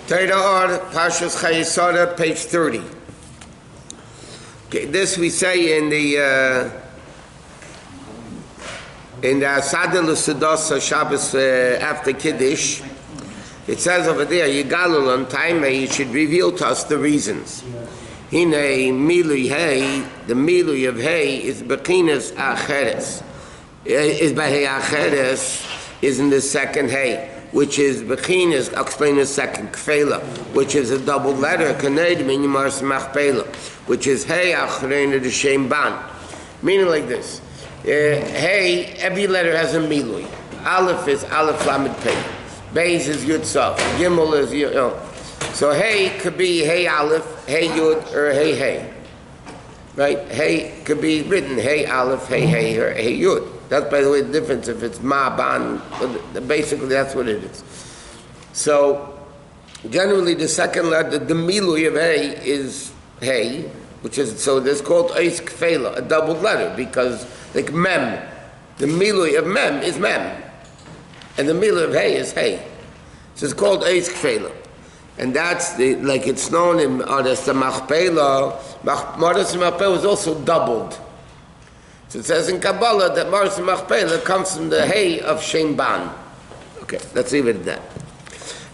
Torah Or, Parshas Chayei, page 30. Okay, this we say in the Asada L'Sudos Shabbos after Kiddush. It says over there, Yigalul on time, he should reveal to us the reasons. Hine Milui Hey, the Milui of Hey is Bechinas Acheres. Is Behei Acheres is in the second Hey, which is Bechinas, I'll explain in a second, Kfela, which is a double letter, Kaneid Minimars Machpela, which is Hey Achreina de Shem Ban. Meaning like this. Hey, every letter has a Milui. Aleph is Aleph Lamed Pei. Beis is Yud Saf. Gimel is Yud. So Hey could be Hey Aleph, Hey Yud, or Hey Hey. Right? Hey could be written Hey Aleph, Hey Hey, or Hey Yud. That's, by the way, the difference if it's Ma, Ban. Basically, that's what it is. So, generally, the second letter, the Milui of Hey is Hey, which is, so this called Eis Kfela, a double letter, because, like Mem, the Milui of Mem is Mem, and the Milui of Hey is Hey. So it's called Eis Kfela. And that's, like it's known in Maarat, the Hamachpela. Maarat Hamachpela is also doubled. So it says in Kabbalah that Maarat Hamachpela comes from the Hey of Shem Ban. Okay, let's leave it at that.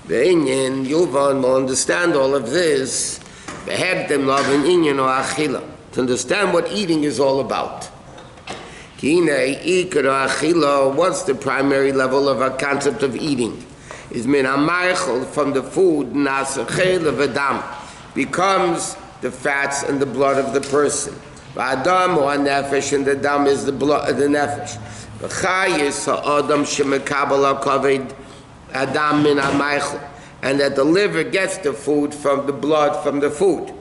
The Inyan, Yuvan will understand all of this. Behebtem love an Inyan or Achila. To understand what eating is all about. Kine Ikar or Achila, what's the primary level of our concept of eating? Is min amaychel, from the food, nasachel v'dam, becomes the fats and the blood of the person. V'adam or nefesh, and the dam is the blood, the nefesh. V'chayis ha'adam shemekabel kaved adam min amaychel, and that the liver gets the food from the blood from the food.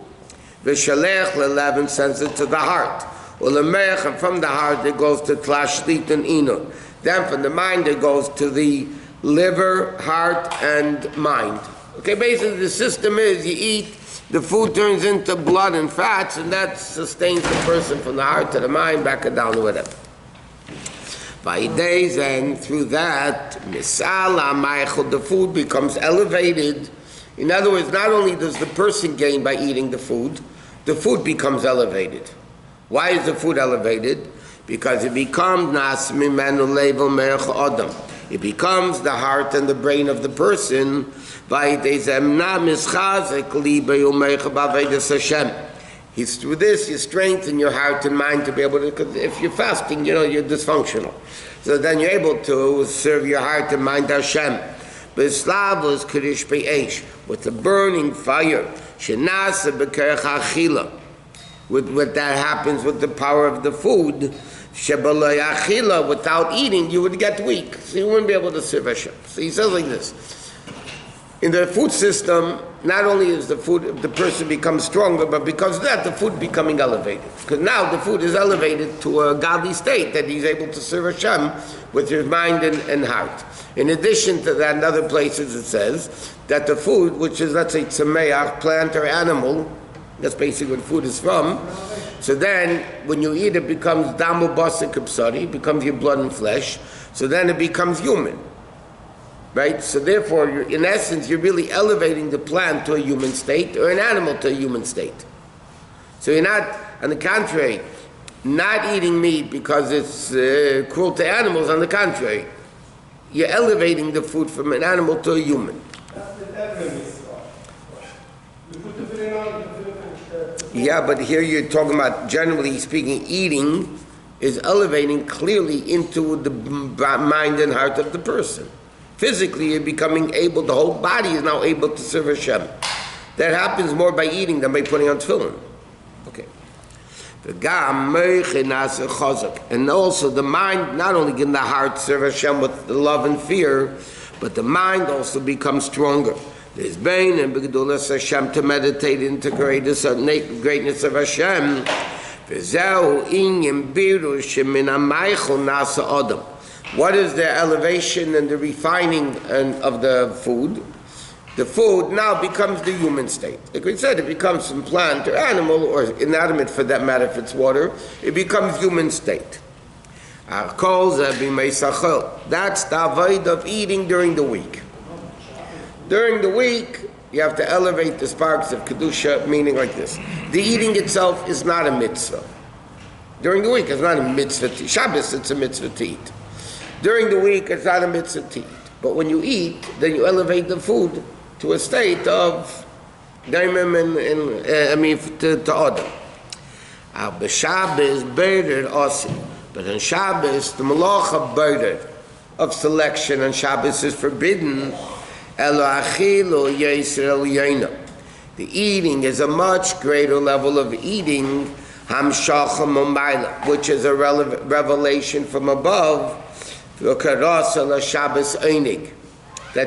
V'shalech le'lev, sends it to the heart. U'lemech, and from the heart it goes to tlashlit and inu. Then from the mind it goes to the liver, heart, and mind. Okay, basically the system is you eat, the food turns into blood and fats, and that sustains the person from the heart to the mind, back and down, or whatever. By days, and through that, misala ma'echel, the food becomes elevated. In other words, not only does the person gain by eating the food becomes elevated. Why is the food elevated? Because it becomes nas mimenu level merech adam. It becomes the heart and the brain of the person. He's through this, you strengthen your heart and mind to be able to, because if you're fasting, you're dysfunctional. So then you're able to serve your heart and mind Hashem. But Islam was Kiddush Be'esh, with the burning fire. With what that happens with the power of the food. Without eating, you would get weak. So you wouldn't be able to serve Hashem. So he says like this. In the food system, not only is the person becomes stronger, but because of that, the food becoming elevated. Because now the food is elevated to a godly state that he's able to serve Hashem with his mind and heart. In addition to that, in other places it says that the food, which is, let's say, tzameach, plant or animal, that's basically what food is from. So then, when you eat, it becomes damu basar k'bsari, it becomes your blood and flesh. So then it becomes human, right? So therefore, in essence, you're really elevating the plant to a human state or an animal to a human state. So you're not, on the contrary, not eating meat because it's cruel to animals. On the contrary, you're elevating the food from an animal to a human. Yeah, but here you're talking about, generally speaking, eating is elevating clearly into the mind and heart of the person. Physically, you're becoming able, the whole body is now able to serve Hashem. That happens more by eating than by putting on tefillin. Okay. And also the mind, not only can the heart serve Hashem with the love and fear, but the mind also becomes stronger. There's Bain and B'gedulas Hashem to meditate into greatness of Hashem. What is the elevation and the refining of the food? The food now becomes the human state. Like we said, it becomes from plant or animal, or inanimate for that matter if it's water, it becomes human state. That's the avoid of eating during the week. During the week, you have to elevate the sparks of Kedusha, meaning like this. The eating itself is not a mitzvah. During the week, it's not a mitzvah to eat. Shabbos, it's a mitzvah to eat. During the week, it's not a mitzvah to eat. But when you eat, then you elevate the food to a state of daimim to order. Shabbos, burden also. But on Shabbos, the malacha burden of selection on Shabbos is forbidden. The eating is a much greater level of eating, which is a revelation from above. That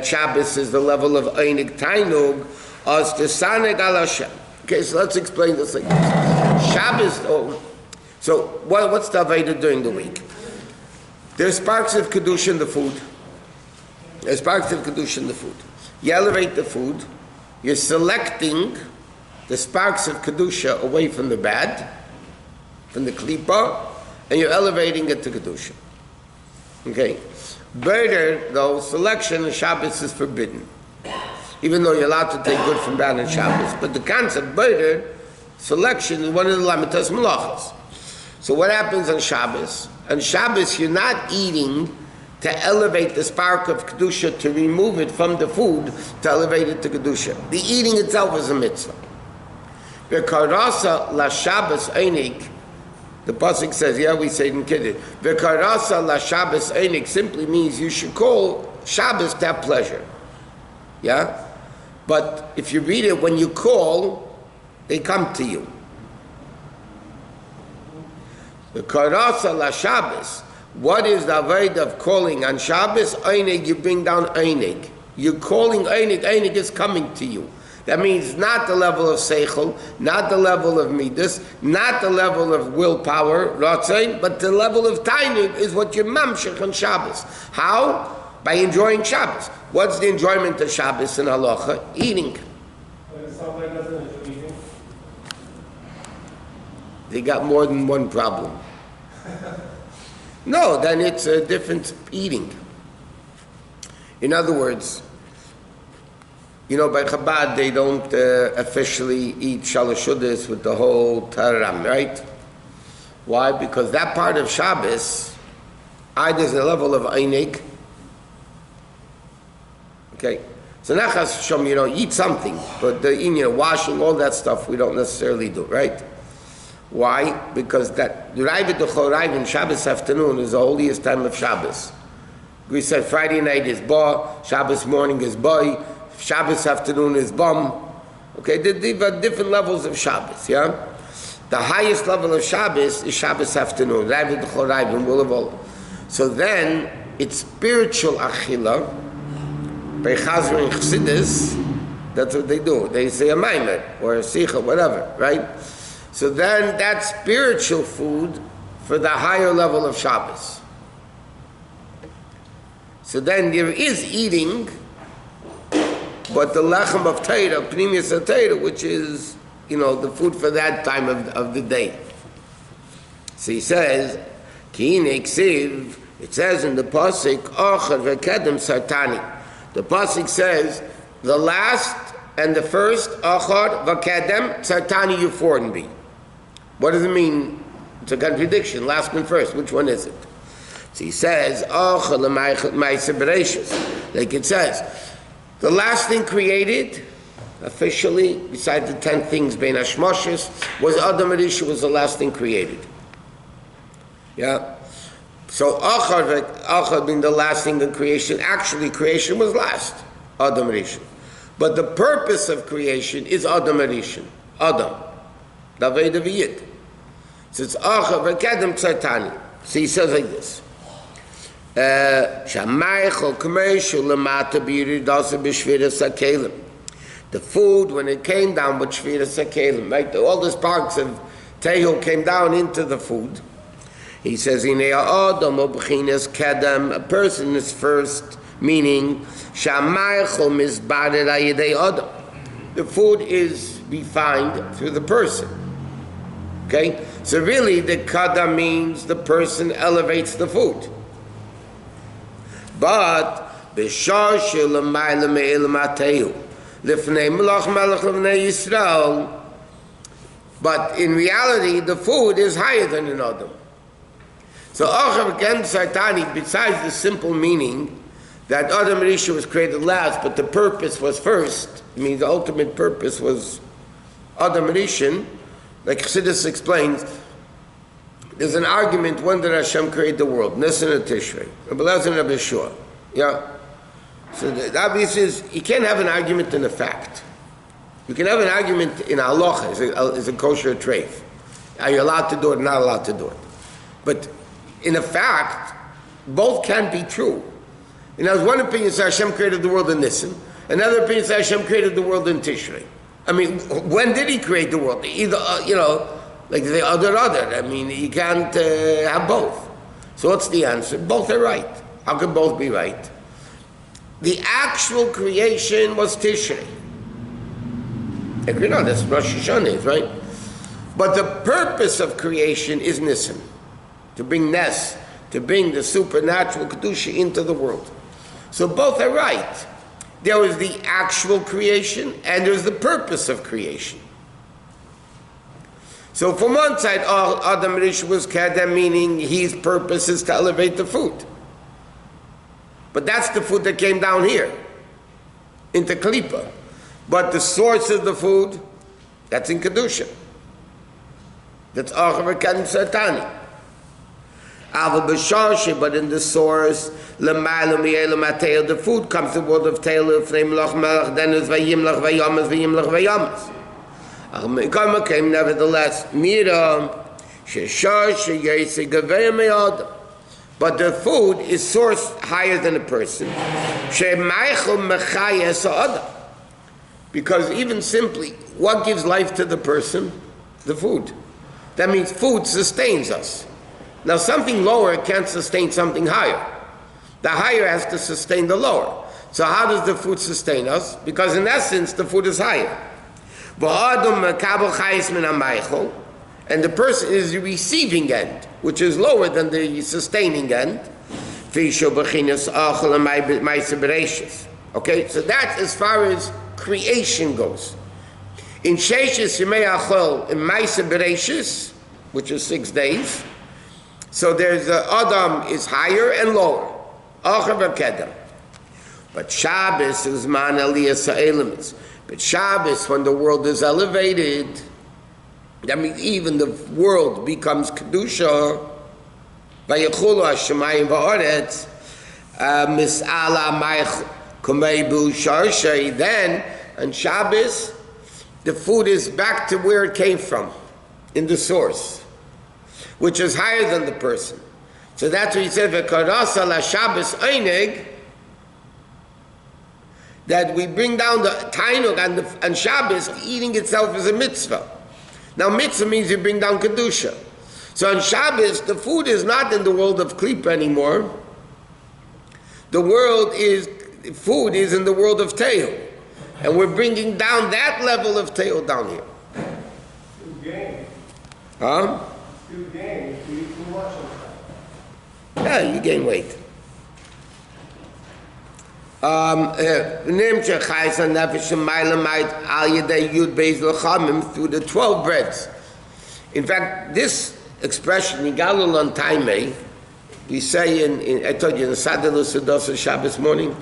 Shabbos is the level of einig tainug, as the saneg al Hashem. Okay, so let's explain this like this. Shabbos, so what's the Aveda during the week? There's sparks of Kedusha in the food. There's sparks of Kedusha in the food. You elevate the food, you're selecting the sparks of Kedusha away from the bad, from the Klippa, and you're elevating it to Kedusha. Okay. Burder, though, selection in Shabbos is forbidden. Even though you're allowed to take good from bad in Shabbos. But the concept, burder, selection, is one of the lamitas malachas. So what happens on Shabbos? On Shabbos, you're not eating to elevate the spark of Kedusha, to remove it from the food, to elevate it to Kedusha. The eating itself is a mitzvah. V'karasa la Shabbos einik, the pasuk says, we say it in Kiddush, v'karasa la Shabbos einik simply means you should call Shabbos to have pleasure. Yeah? But if you read it, when you call, they come to you. V'karasa la Shabbos. What is the avoid of calling on Shabbos? Einig, you bring down einig. You're calling einig, einig is coming to you. That means not the level of seichel, not the level of midas, not the level of willpower, ratzain, but the level of tainug is what you're mamshech on Shabbos. How? By enjoying Shabbos. What's the enjoyment of Shabbos in halacha? Eating. They got more than one problem. No, then it's a different eating. In other words, by Chabad, they don't officially eat shalashudas with the whole taram, right? Why? Because that part of Shabbos, there's a level of einig. Okay? So nachas shom, eat something, but the washing, all that stuff, we don't necessarily do, right? Why? Because that Raiva D'Chorav in Shabbos afternoon is the holiest time of Shabbos. We said Friday night is Ba, Shabbos morning is Boy, Shabbos afternoon is Bum. Okay, there are different levels of Shabbos, yeah? The highest level of Shabbos is Shabbos afternoon, Raiva D'Chorav in Wulavol. So then, it's spiritual achila. By Chazar and Chassidus, that's what they do. They say a maimer, or a sicha, whatever, right? So then that's spiritual food for the higher level of Shabbos. So then there is eating, but the lechem of Torah, pnimius of Torah, which is, the food for that time of the day. So he says, Ki neksiv, it says in the pasuk, Ochar v'kedem sartani. The pasuk says, the last and the first, Ochar v'kedem sartani yufornbi. What does it mean? It's a contradiction. Last and first. Which one is it? So he says, like it says, the last thing created, officially, besides the 10 things, Bein Hashmoshes, was Adam Arisha was the last thing created. Yeah? So Achar being the last thing in creation, actually creation was last, Adam Arisha. But the purpose of creation is Adam Arisha. Adam. Davei Daviyit. So it's Achar v'kedem tzartani. So he says like this. The food, when it came down with shviras hakelim, right? All the sparks of tehu came down into the food. He says, a person is first, meaning, the food is refined through the person. Okay? So really, the kadam means the person elevates the food. But B'shor shelamayla me'elam ateu. Lifnei melach melech lefnei Yisrael. But in reality, the food is higher than an Adam. So, Achav Ken Sartani, besides the simple meaning that Adam Risha was created last, but the purpose was first, I mean, the ultimate purpose was Adam Rishon, like Chassidus explains, there's an argument when did Hashem create the world, Nisan and Tishrei, Rabbi Lezer and Rabbi Shua. Yeah. So the obvious is, you can't have an argument in a fact. You can have an argument in halacha, is a kosher treif. Are you allowed to do it, not allowed to do it? But in a fact, both can be true. And there's one opinion says Hashem created the world in Nisan, another opinion says Hashem created the world in Tishrei. I mean, when did he create the world? Either, like the other. I mean, you can't have both. So what's the answer? Both are right. How can both be right? The actual creation was Tishrei. That's Rosh Hashanah, right? But the purpose of creation is Nisan, to bring Nes, to bring the supernatural Kedusha into the world. So both are right. There was the actual creation and there's the purpose of creation. So from one side, Adam Rish was Kedem, meaning his purpose is to elevate the food. But that's the food that came down here, into Klippa. But the source of the food, that's in Kedusha. That's Achav Ken Sartani. But in the source, the food comes to the world of Taylor, then is Vayimlach Vayamas, Vayimlach Vayamas. Came nevertheless, but the food is sourced higher than a person. Because even simply, what gives life to the person? The food. That means food sustains us. Now something lower can't sustain something higher. The higher has to sustain the lower. So how does the food sustain us? Because in essence, the food is higher. And the person is the receiving end, which is lower than the sustaining end. Okay, so that's as far as creation goes. In Sheishes Yemei Achol, in Ma'aseh Bereishis, which is 6 days, so there's Adam is higher and lower. Achav Kedem. But Shabbos is Man Aliyas Ha'elemis. But Shabbos, when the world is elevated, that means even the world becomes Kedusha, Vayechulu Hashemayim Va'aretz, Mis'ala Ma'ich Kumeibu Sharshei, then on Shabbos, the food is back to where it came from, in the source, which is higher than the person. So that's what he said, V'karasa la Shabbos Einig, that we bring down the Tainug on Shabbos, eating itself is a mitzvah. Now mitzvah means you bring down Kedusha. So on Shabbos, the food is not in the world of Klippa anymore. Food is in the world of Tehu. And we're bringing down that level of Tehu down here. Too gain. Huh? Too gain. You eat too much of that. Yeah, you gain weight. Through the 12 breads. In fact, this expression, Yigalul on Taimei, we say I told you in the Sadelu Sudosa Shabbos morning,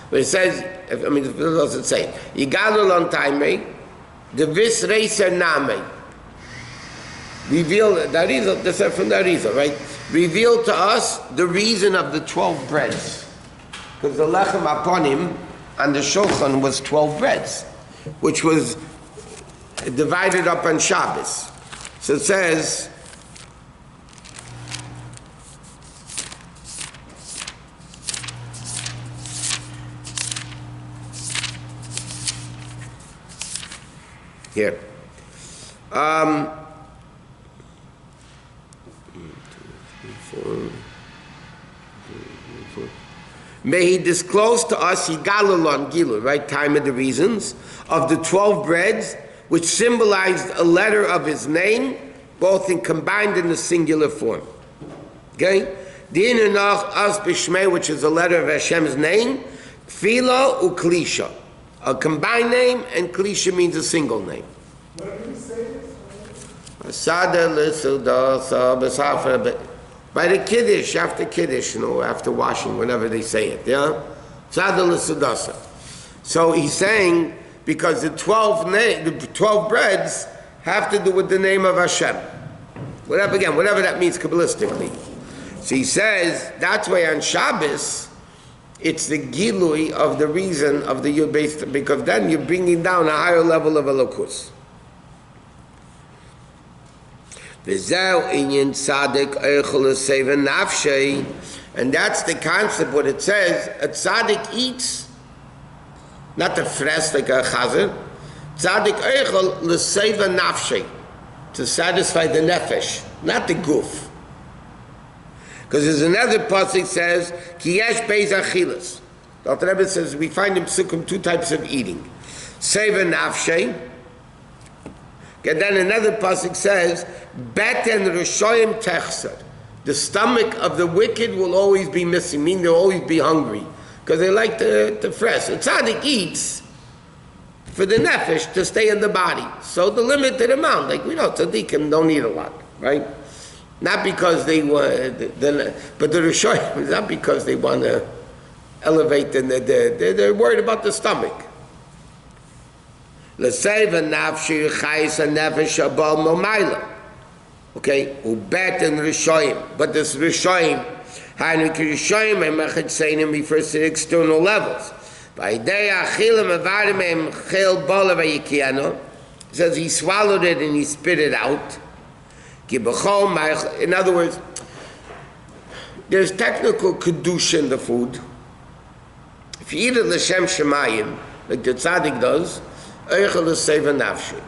but it says, it doesn't say, Yigalul on Taimei, the Vis Reiser Name, reveal, that's from the Arizal, right? Reveal to us the reason of the 12 breads. Because the lechem aponim on the shulchan was 12 breads, which was divided up on Shabbos. So it says, here. May he disclose to us, Yigalulon Gilu, right, time of the reasons, of the 12 breads, which symbolized a letter of his name, both combined in the singular form. Okay? Din Enoch As B'Shmei, which is a letter of Hashem's name, Philo uklisha. A combined name, and klisha means a single name. What did he say? By the Kiddush, after Kiddush, after washing, whenever they say it, yeah? So he's saying, because the 12 breads have to do with the name of Hashem. Whatever that means Kabbalistically. So he says, that's why on Shabbos, it's the gilui of the reason of the Yud based, because then you're bringing down a higher level of Elokus. And that's the concept, what it says, a tzaddik eats, not the fresh like a chazer, tzaddik eichel l'seiva nafshei, to satisfy the nefesh, not the guf. Because there's another pasuk says, ki yesh beis achilas. The Alter Rebbe says, we find in Psukim 2 types of eating. Seiva nafshei. And then another pasuk says, beten rishoyim techser. The stomach of the wicked will always be missing, meaning they'll always be hungry, because they like to fresh. A tzaddik eats for the nefesh to stay in the body. So the limited amount, like we know, tzaddikim don't eat a lot, right? Not because they want, but the rishoyim is not because they want to elevate, they're worried about the stomach. L'seiva nafshi chayis nefesh abal momayla. Okay, ubet and rishoyim, but this rishoyim, hainu ki rishoyim, emechet seinim refers to the external levels. By day achilim avarim em chel bola vayikiano, says he swallowed it and he spit it out. Ki b'chol ma'ich, in other words, there's technical kedusha in the food. If you eat it l'shem shemayim, like the tzaddik does, eichel l'seiva nafshi.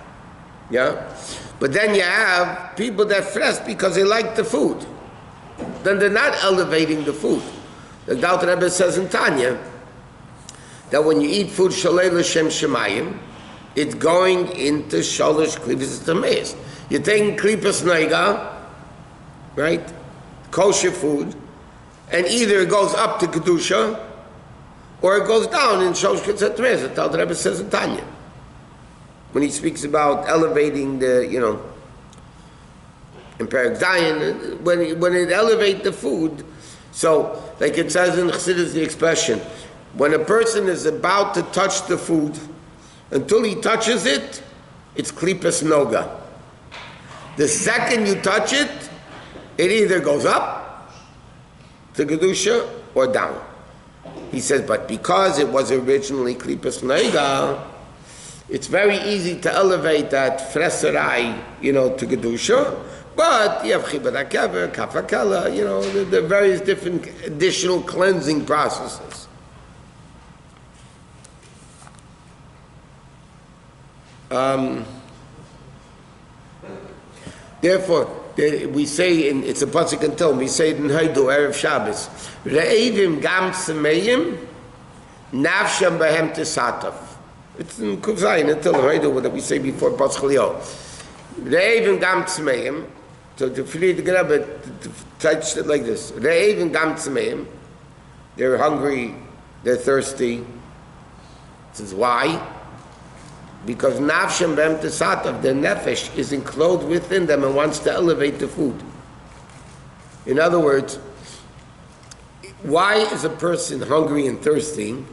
Yeah? But then you have people that fresh because they like the food. Then they're not elevating the food. The Alter Rebbe says in Tanya that when you eat food shalei l'shem shemayim, it's going into shalosh klipas tameis. You're taking klipas noiga, right? Kosher food, and either it goes up to kedusha or it goes down in shalosh klipas tameis. The Alter Rebbe says in Tanya, when he speaks about elevating the, in Perek Zayin, when it elevates the food, so like it says in Chassidus, the expression, when a person is about to touch the food, until he touches it, it's klipas noga. The second you touch it, it either goes up to kedusha or down. He says, but because it was originally klipas noga, it's very easy to elevate that freserai, to kedusha, but you have chibad hakever, kafakela, the various different additional cleansing processes. Therefore, we say it's a pasuk in Tom. We say it in Haidu Erev Shabbos. Re'evim gam tzemeyim, nafsham behem tesatav. It's in Kuvzayin until Haidu that we say before Pasuk Leo. Re'evim gam tzemeyim. So to free the Rebbe to touch it like this. Re'evim gam tzemeyim. They're hungry. They're thirsty. This is why. Because nafshem behem tesatav, their nefesh is enclosed within them and wants to elevate the food. In other words, why is a person hungry and thirsty?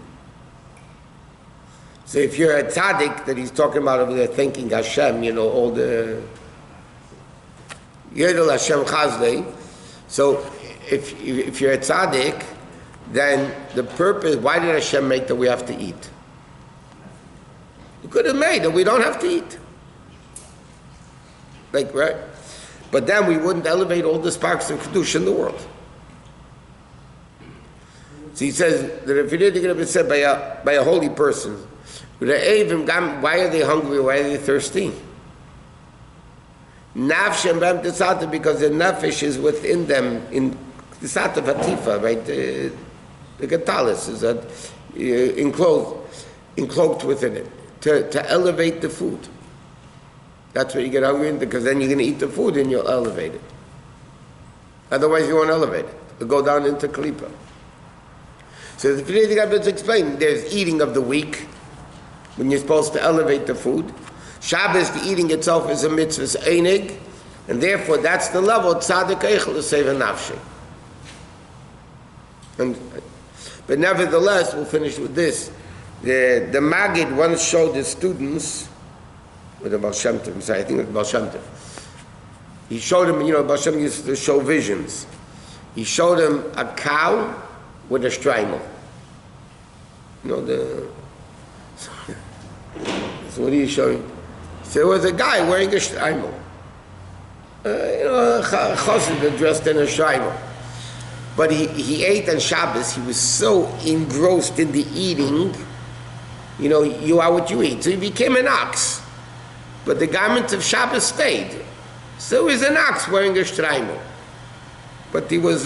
So if you're a tzaddik that he's talking about over there, thanking Hashem, all the Yodel Hashem Chazdei. So if you're a tzaddik, then the purpose, why did Hashem make that we have to eat? You could have made that we don't have to eat. Right? But then we wouldn't elevate all the sparks of Kedusha in the world. So he says that if it is going to be said by a holy person, why are they hungry? Why are they thirsty? Nafshem bam tesata, because the nefesh is within them in tesata vatifa, right? The katalis is that encloaked within it to elevate the food. That's what you get hungry in, because then you're going to eat the food and you'll elevate it. Otherwise, you won't elevate it. It'll go down into klipa. So the Friedrich Rebbe is explaining, there's eating of the week, when you're supposed to elevate the food. Shabbos, the eating itself is a mitzvah einig, and therefore that's the level tzaddik eichel l'seva nafshi. But nevertheless, we'll finish with this. The Maggid once showed his students, with the Baal Shem Tov, I think it was Baal Shem Tov. He showed them, Baal Shem used to show visions. He showed them a cow with a strimal. So what are you showing? So there was a guy wearing a strimal. A chassid dressed in a strimal. But he ate on Shabbos. He was so engrossed in the eating. You are what you eat. So he became an ox. But the garment of Shabbos stayed. So he was an ox wearing a strimal. But he was